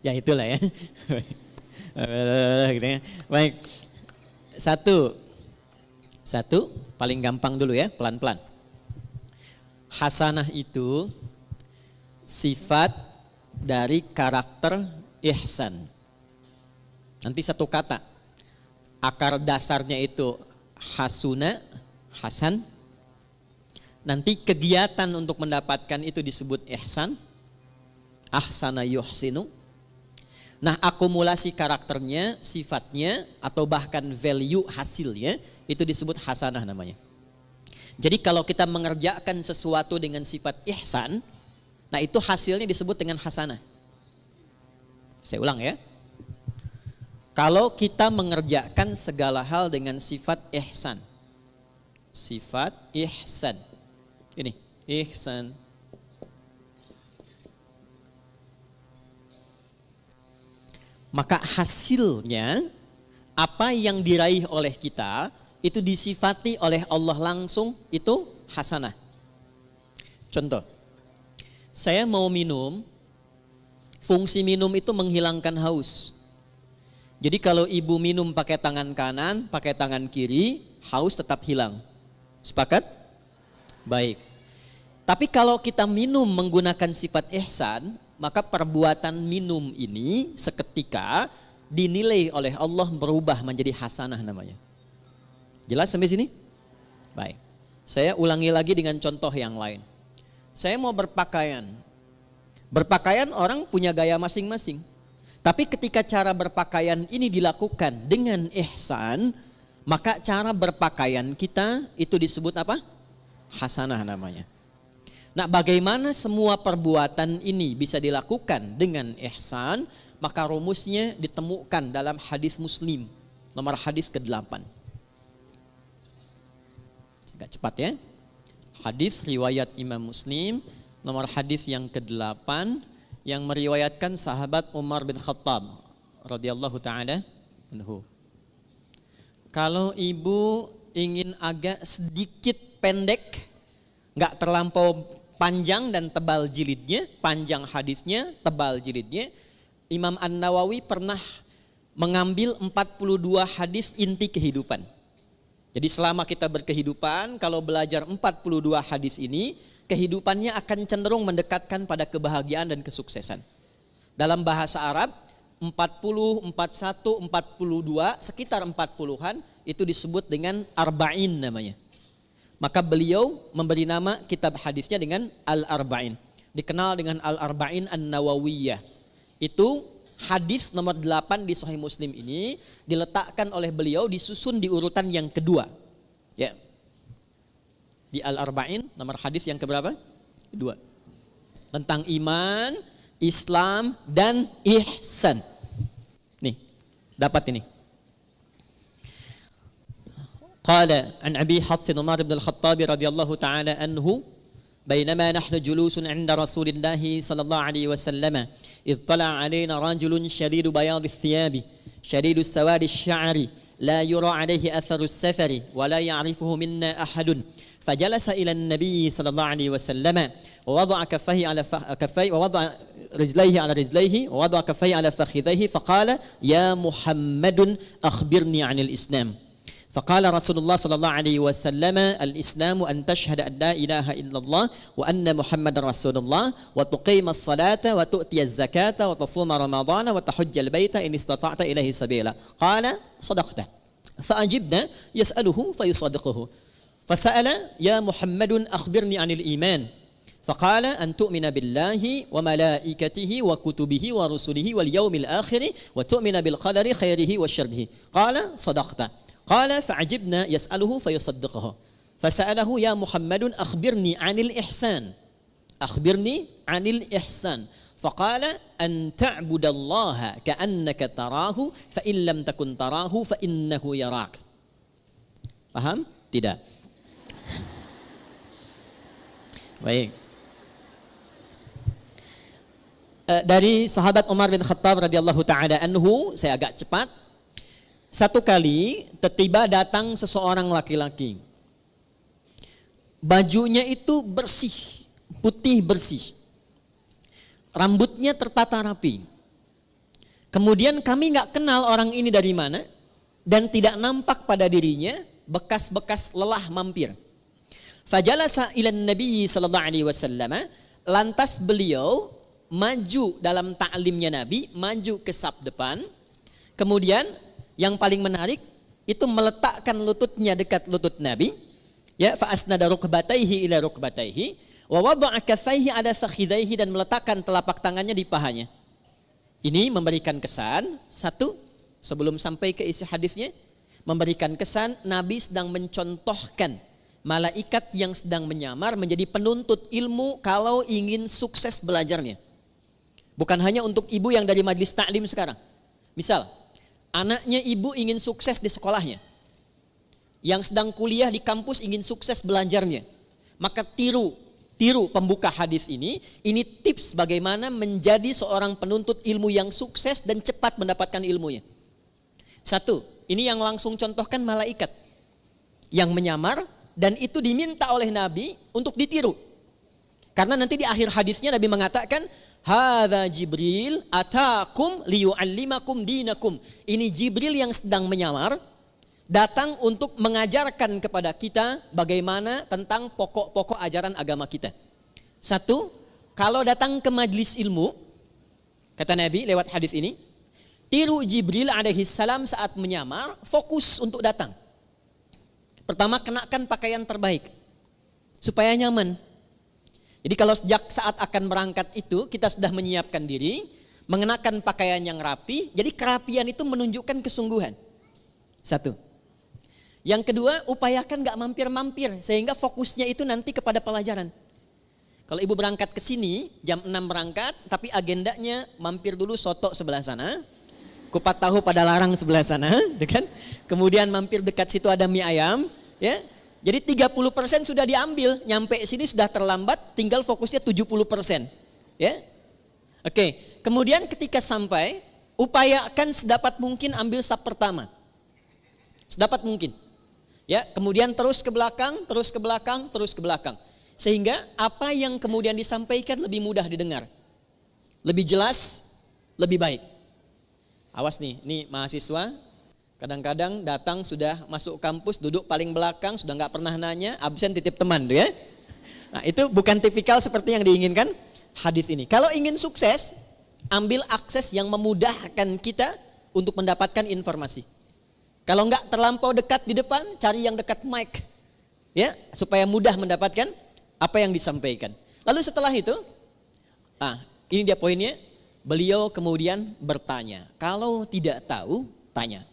Ya itulah ya. Baik. Satu paling gampang dulu ya, pelan-pelan. Hasanah itu sifat dari karakter ihsan. Nanti satu kata. Akar dasarnya itu hasuna, hasan. Nanti kegiatan untuk mendapatkan itu disebut ihsan. Ahsana yuhsinu. Nah, akumulasi karakternya, sifatnya, atau bahkan value hasilnya, itu disebut hasanah namanya. Jadi kalau kita mengerjakan sesuatu dengan sifat ihsan, nah itu hasilnya disebut dengan hasanah. Saya ulang ya. Kalau kita mengerjakan segala hal dengan sifat ihsan. Sifat ihsan. Ini, ihsan. Maka hasilnya apa yang diraih oleh kita itu disifati oleh Allah langsung, itu hasanah. Contoh, saya mau minum, fungsi minum itu menghilangkan haus. Jadi kalau ibu minum pakai tangan kanan, pakai tangan kiri, haus tetap hilang. Sepakat? Baik. Tapi kalau kita minum menggunakan sifat ihsan, maka perbuatan minum ini seketika dinilai oleh Allah berubah menjadi hasanah namanya. Jelas sampai sini? Baik. Saya ulangi lagi dengan contoh yang lain. Saya mau berpakaian. Berpakaian orang punya gaya masing-masing. Tapi ketika cara berpakaian ini dilakukan dengan ihsan, maka cara berpakaian kita itu disebut apa? Hasanah namanya. Nah, bagaimana semua perbuatan ini bisa dilakukan dengan ihsan? Maka rumusnya ditemukan dalam hadis Muslim, nomor hadis ke-8. Agak cepat ya. Hadis riwayat Imam Muslim, nomor hadis yang ke-8, yang meriwayatkan sahabat Umar bin Khattab radhiyallahu taala anhu. Kalau ibu ingin agak sedikit pendek, enggak terlampau panjang dan tebal jilidnya, panjang hadisnya, tebal jilidnya, Imam An-Nawawi pernah mengambil 42 hadis inti kehidupan. Jadi selama kita berkehidupan, kalau belajar 42 hadis ini, kehidupannya akan cenderung mendekatkan pada kebahagiaan dan kesuksesan. Dalam bahasa Arab, 40, 41, 42, sekitar 40-an, itu disebut dengan arba'in namanya. Maka beliau memberi nama kitab hadisnya dengan Al-Arba'in. Dikenal dengan Al-Arba'in An-Nawawiyah. Itu hadis nomor 8 di Sahih Muslim ini diletakkan oleh beliau, disusun di urutan yang kedua. Ya. Di Al-Arba'in nomor hadis yang keberapa? Kedua. Tentang iman, Islam, dan ihsan. Nih, dapat ini. قال عن أبي حفص عمر بن الخطاب رضي الله تعالى عنه بينما نحن جلوس عند رسول الله صلى الله عليه وسلم إذ طلع علينا رجل شديد بياض الثياب شديد سواد الشعر لا يرى عليه أثر السفر ولا يعرفه منا أحد فجلس إلى النبي صلى الله عليه وسلم ووضع كفيه على كفيه ووضع رجليه على رجليه ووضع كفيه على فخذيه فقال يا محمد أخبرني عن الإسلام فقال رسول الله صلى الله عليه وسلم الإسلام أن تشهد أن لا إله إلا الله وأن محمد رسول الله وتقيم الصلاة وتؤتي الزكاة وتصوم رمضان وتحج البيت إن استطعت إليه سبيلا قال صدقت فأجبنا يسأله فيصدقه فسأل يا محمد أخبرني عن الإيمان فقال أن تؤمن بالله وملائكته وكتبه ورسله واليوم الآخر وتؤمن بالقدر خيره وشره قال صدقت قال فعجبنا يسأله فيصدقه فسأله يا محمد أخبرني عن الإحسان أخبرني عن الإحسان فقال أن تعبد الله كأنك تراه فإن لم تكن تراه فإنه يراك. Paham? Tidak. Baik. Dari sahabat Umar bin Khattab radhiyallahu taala anhu, saya agak cepat. Satu kali tiba datang seseorang laki-laki. Bajunya itu bersih, putih bersih. Rambutnya tertata rapi. Kemudian kami nggak kenal orang ini dari mana dan tidak nampak pada dirinya bekas-bekas lelah mampir. Fajalasa ilan Nabi sallallahu alaihi wasallam, lantas beliau maju dalam ta'limnya Nabi, maju ke saf depan. Kemudian yang paling menarik itu meletakkan lututnya dekat lutut Nabi, ya, fa asnada rukbatayhi ila rukbatayhi wa wada'a kaffayhi ala fakhidhayhi, dan meletakkan telapak tangannya di pahanya. Ini memberikan kesan, satu, sebelum sampai ke isi hadisnya, memberikan kesan Nabi sedang mencontohkan malaikat yang sedang menyamar menjadi penuntut ilmu kalau ingin sukses belajarnya. Bukan hanya untuk ibu yang dari majlis taklim sekarang. Misal, anaknya ibu ingin sukses di sekolahnya, yang sedang kuliah di kampus ingin sukses belajarnya, maka tiru pembuka hadis ini tips bagaimana menjadi seorang penuntut ilmu yang sukses dan cepat mendapatkan ilmunya. Satu, ini yang langsung contohkan malaikat yang menyamar, dan itu diminta oleh Nabi untuk ditiru. Karena nanti di akhir hadisnya Nabi mengatakan, hadza Jibril atakum liyu'allimakum dinakum. Ini Jibril yang sedang menyamar, datang untuk mengajarkan kepada kita bagaimana tentang pokok-pokok ajaran agama kita. Satu, kalau datang ke majlis ilmu, kata Nabi lewat hadis ini, tiru Jibril alaihi salam saat menyamar, fokus untuk datang. Pertama, kenakan pakaian terbaik supaya nyaman. Jadi kalau sejak saat akan berangkat itu kita sudah menyiapkan diri, mengenakan pakaian yang rapi, jadi kerapian itu menunjukkan kesungguhan. Satu. Yang kedua, upayakan gak mampir-mampir sehingga fokusnya itu nanti kepada pelajaran. Kalau ibu berangkat ke sini jam 6 berangkat, tapi agendanya mampir dulu soto sebelah sana, kupat tahu pada larang sebelah sana, kan? Kemudian mampir dekat situ ada mie ayam, ya. Jadi 30% sudah diambil, nyampe sini sudah terlambat, tinggal fokusnya 70%, ya. Oke, kemudian ketika sampai, upayakan sedapat mungkin ambil saf pertama, sedapat mungkin. Ya, kemudian terus ke belakang, terus ke belakang, terus ke belakang. Sehingga apa yang kemudian disampaikan lebih mudah didengar. Lebih jelas, lebih baik. Awas nih, ini mahasiswa kadang-kadang datang sudah masuk kampus, duduk paling belakang, sudah nggak pernah nanya, absen titip teman tuh ya. Nah, itu bukan tipikal seperti yang diinginkan hadis ini. Kalau ingin sukses, ambil akses yang memudahkan kita untuk mendapatkan informasi. Kalau enggak terlampau dekat di depan, cari yang dekat mic, ya, supaya mudah mendapatkan apa yang disampaikan. Lalu setelah itu, ini dia poinnya. Beliau kemudian bertanya. Kalau tidak tahu, tanya.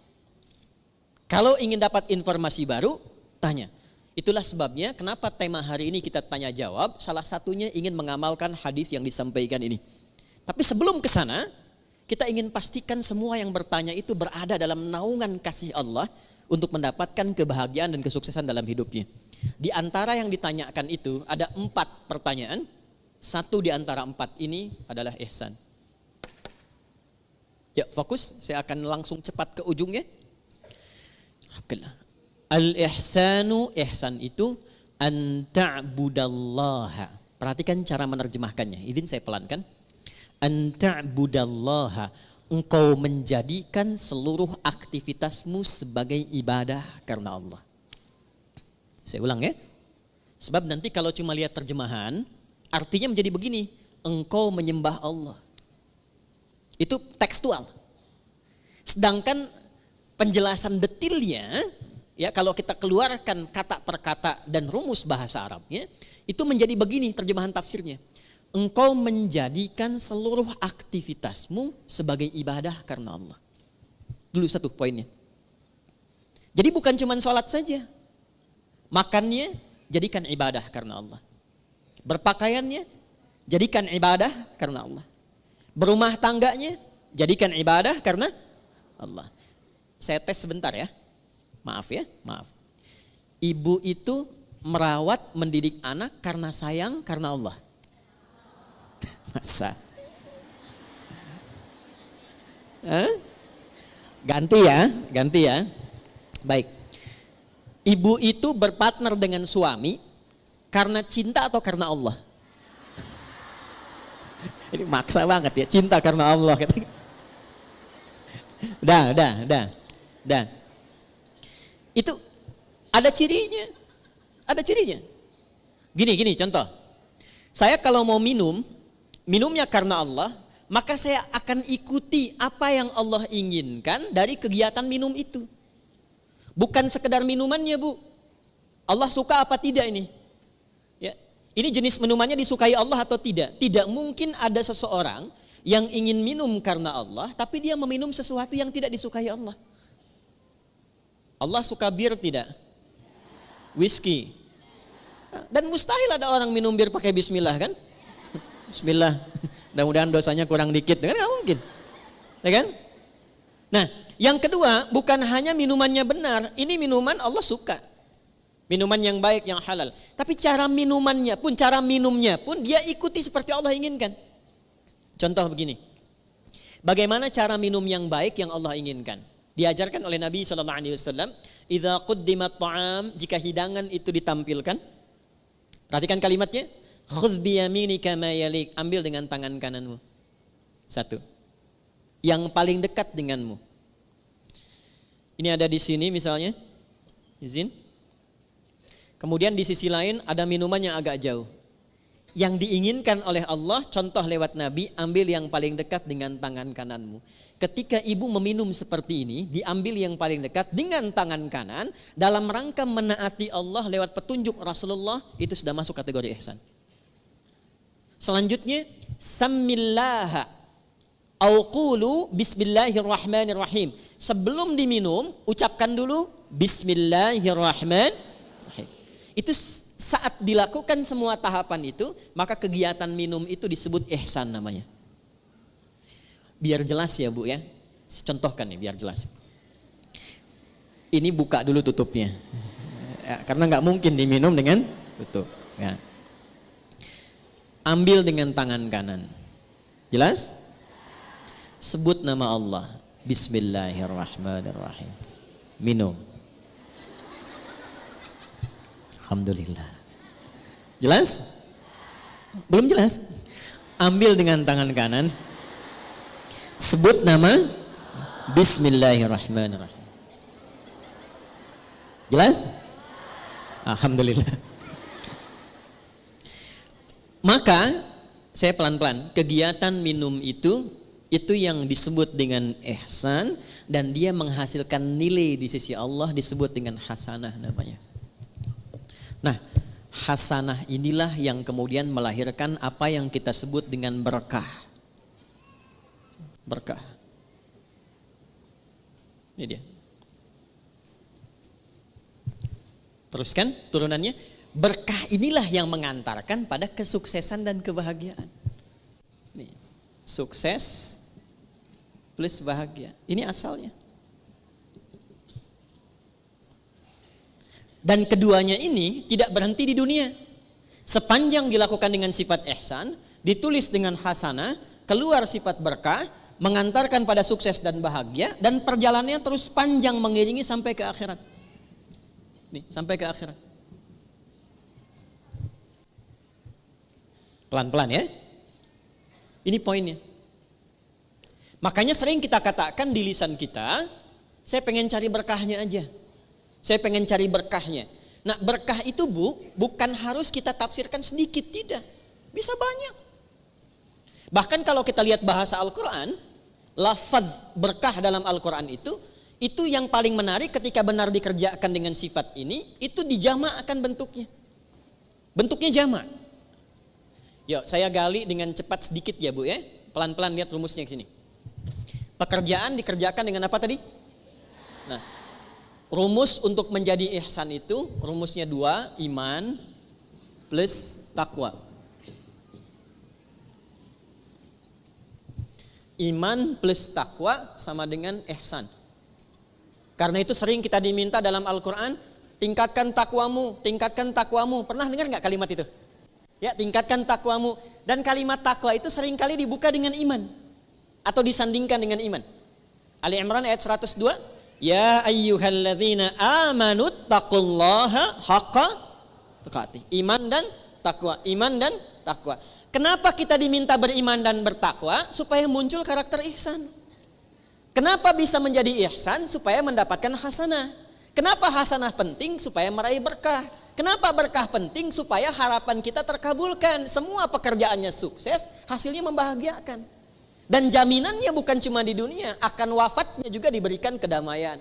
Kalau ingin dapat informasi baru, tanya. Itulah sebabnya kenapa tema hari ini kita tanya jawab. Salah satunya ingin mengamalkan hadis yang disampaikan ini. Tapi sebelum ke sana, kita ingin pastikan semua yang bertanya itu berada dalam naungan kasih Allah untuk mendapatkan kebahagiaan dan kesuksesan dalam hidupnya. Di antara yang ditanyakan itu ada 4 pertanyaan. Satu di antara 4 ini adalah ihsan. Ya, fokus, saya akan langsung cepat ke ujungnya. Al-ihsanu, ihsan itu an ta'budallaha. Perhatikan cara menerjemahkannya. Izin saya pelankan. An ta'budallaha, engkau menjadikan seluruh aktivitasmu sebagai ibadah karena Allah. Saya ulang ya. Sebab nanti kalau cuma lihat terjemahan, artinya menjadi begini, engkau menyembah Allah. Itu tekstual. Sedangkan penjelasan detailnya, ya, kalau kita keluarkan kata per kata dan rumus bahasa Arabnya, itu menjadi begini terjemahan tafsirnya. Engkau menjadikan seluruh aktivitasmu sebagai ibadah karena Allah. Dulu satu poinnya. Jadi bukan cuma sholat saja. Makannya jadikan ibadah karena Allah. Berpakaiannya jadikan ibadah karena Allah. Berumah tangganya jadikan ibadah karena Allah. Saya tes sebentar ya. Maaf ya, maaf. Ibu itu merawat, mendidik anak karena sayang, karena Allah. Masa? Ganti ya. Baik. Ibu itu berpartner dengan suami karena cinta atau karena Allah? Ini maksa banget ya, cinta karena Allah. Udah. Itu ada cirinya. Ada cirinya. Gini contoh. Saya kalau mau minumnya karena Allah, maka saya akan ikuti apa yang Allah inginkan dari kegiatan minum itu. Bukan sekedar minumannya, Bu. Allah suka apa tidak ini? Ya. Ini jenis minumannya disukai Allah atau tidak? Tidak mungkin ada seseorang yang ingin minum karena Allah, tapi dia meminum sesuatu yang tidak disukai Allah. Allah suka bir tidak? Whisky. Dan mustahil ada orang minum bir pakai bismillah kan? Bismillah. Mudah-mudahan dosanya kurang dikit, kan nggak mungkin, ya kan? Nah, yang kedua, bukan hanya minumannya benar, ini minuman Allah suka, minuman yang baik, yang halal. Tapi cara minumannya pun, cara minumnya pun dia ikuti seperti Allah inginkan. Contoh begini, bagaimana cara minum yang baik yang Allah inginkan? Diajarkan oleh Nabi SAW, idza quddimat ta'am, jika hidangan itu ditampilkan, perhatikan kalimatnya. Khudh biyaminika ma yalik, ambil dengan tangan kananmu. Satu. Yang paling dekat denganmu. Ini ada di sini misalnya. Izin. Kemudian di sisi lain ada minuman yang agak jauh. Yang diinginkan oleh Allah, contoh lewat Nabi, ambil yang paling dekat dengan tangan kananmu. Ketika ibu meminum seperti ini, diambil yang paling dekat dengan tangan kanan, dalam rangka menaati Allah lewat petunjuk Rasulullah, itu sudah masuk kategori ihsan. Selanjutnya, Sammillaha au qulu bismillahirrahmanirrahim. Sebelum diminum, ucapkan dulu bismillahirrahmanirrahim. Itu saat dilakukan semua tahapan itu, maka kegiatan minum itu disebut ihsan namanya. Biar jelas ya Bu ya. Contohkan nih biar jelas. Ini buka dulu tutupnya. Ya, karena nggak mungkin diminum dengan tutup. Ya. Ambil dengan tangan kanan. Jelas? Sebut nama Allah. Bismillahirrahmanirrahim. Minum. Alhamdulillah. Jelas? Belum jelas? Ambil dengan tangan kanan. Sebut nama Bismillahirrahmanirrahim. Jelas? Alhamdulillah. Maka saya pelan-pelan, kegiatan minum itu yang disebut dengan ihsan, dan dia menghasilkan nilai di sisi Allah disebut dengan hasanah namanya. Nah, hasanah inilah yang kemudian melahirkan apa yang kita sebut dengan berkah. Berkah. Ini dia. Teruskan turunannya. Berkah inilah yang mengantarkan pada kesuksesan dan kebahagiaan. Nih, sukses plus bahagia. Ini asalnya. Dan keduanya ini tidak berhenti di dunia. Sepanjang dilakukan dengan sifat ihsan, ditulis dengan hasanah, keluar sifat berkah, mengantarkan pada sukses dan bahagia, dan perjalanannya terus panjang mengiringi sampai ke akhirat. Nih, sampai ke akhirat. Pelan-pelan ya. Ini poinnya. Makanya sering kita katakan di lisan kita, saya pengen cari berkahnya aja. Saya pengen cari berkahnya. Nah, berkah itu Bu, bukan harus kita tafsirkan sedikit, tidak. Bisa banyak. Bahkan kalau kita lihat bahasa Al-Quran, lafaz berkah dalam Al-Quran itu yang paling menarik ketika benar dikerjakan dengan sifat ini, itu dijama'kan bentuknya. Bentuknya jama'. Yuk, saya gali dengan cepat sedikit ya Bu ya. Pelan-pelan lihat rumusnya ke sini. Pekerjaan dikerjakan dengan apa tadi? Nah, rumus untuk menjadi ihsan itu rumusnya 2, iman plus takwa. Iman plus takwa sama dengan ihsan. Karena itu sering kita diminta dalam Al-Quran, tingkatkan takwamu, tingkatkan takwamu. Pernah dengar nggak kalimat itu? Ya, tingkatkan takwamu. Dan kalimat takwa itu seringkali dibuka dengan iman atau disandingkan dengan iman. Ali Imran ayat 102, ya ayyuhalladzina amanu taqullaha haqqa tuqatih. Iman dan takwa, iman dan takwa. Kenapa kita diminta beriman dan bertakwa? Supaya muncul karakter ihsan. Kenapa bisa menjadi ihsan? Supaya mendapatkan hasanah. Kenapa hasanah penting? Supaya meraih berkah. Kenapa berkah penting? Supaya harapan kita terkabulkan. Semua pekerjaannya sukses, hasilnya membahagiakan. Dan jaminannya bukan cuma di dunia, akan wafatnya juga diberikan kedamaian.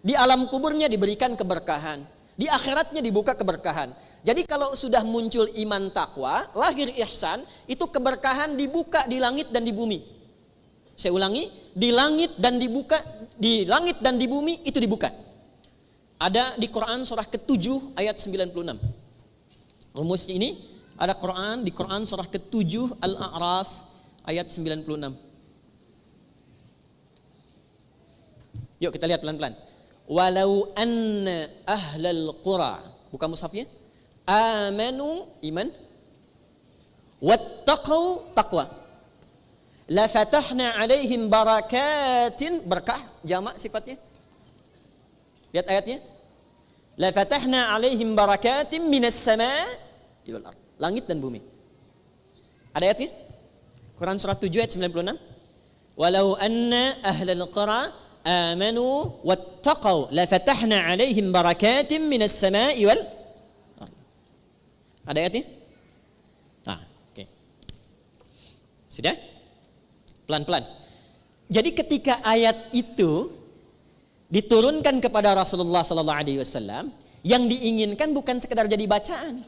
Di alam kuburnya diberikan keberkahan. Di akhiratnya dibuka keberkahan. Jadi kalau sudah muncul iman takwa, lahir ihsan, itu keberkahan dibuka di langit dan di bumi. Saya ulangi, di langit dan dibuka, di langit dan di bumi itu dibuka. Ada di Quran surah ke-7 ayat 96. Rumusnya ini ada di Quran surah ke-7 Al-A'raf ayat 96. Yuk kita lihat pelan-pelan. Walau anna ahlal qura, buka mushafnya, amanu, iman, wattaqau, taqwa, la fatahna alaihim barakatin, berkah, jamak sifatnya. Lihat ayatnya. La fatahna alaihim barakatin minas sama'i wal ardh, langit dan bumi. Ada ayatnya? Quran surah 7 ayat 96. Walau anna ahlal qura amanu wattaqau la fatahna alaihim barakatin minas sama'i wal ardh. Ada ayatnya? Nah, oke. Sudah? Pelan-pelan. Jadi ketika ayat itu diturunkan kepada Rasulullah sallallahu alaihi wasallam, yang diinginkan bukan sekedar jadi bacaan.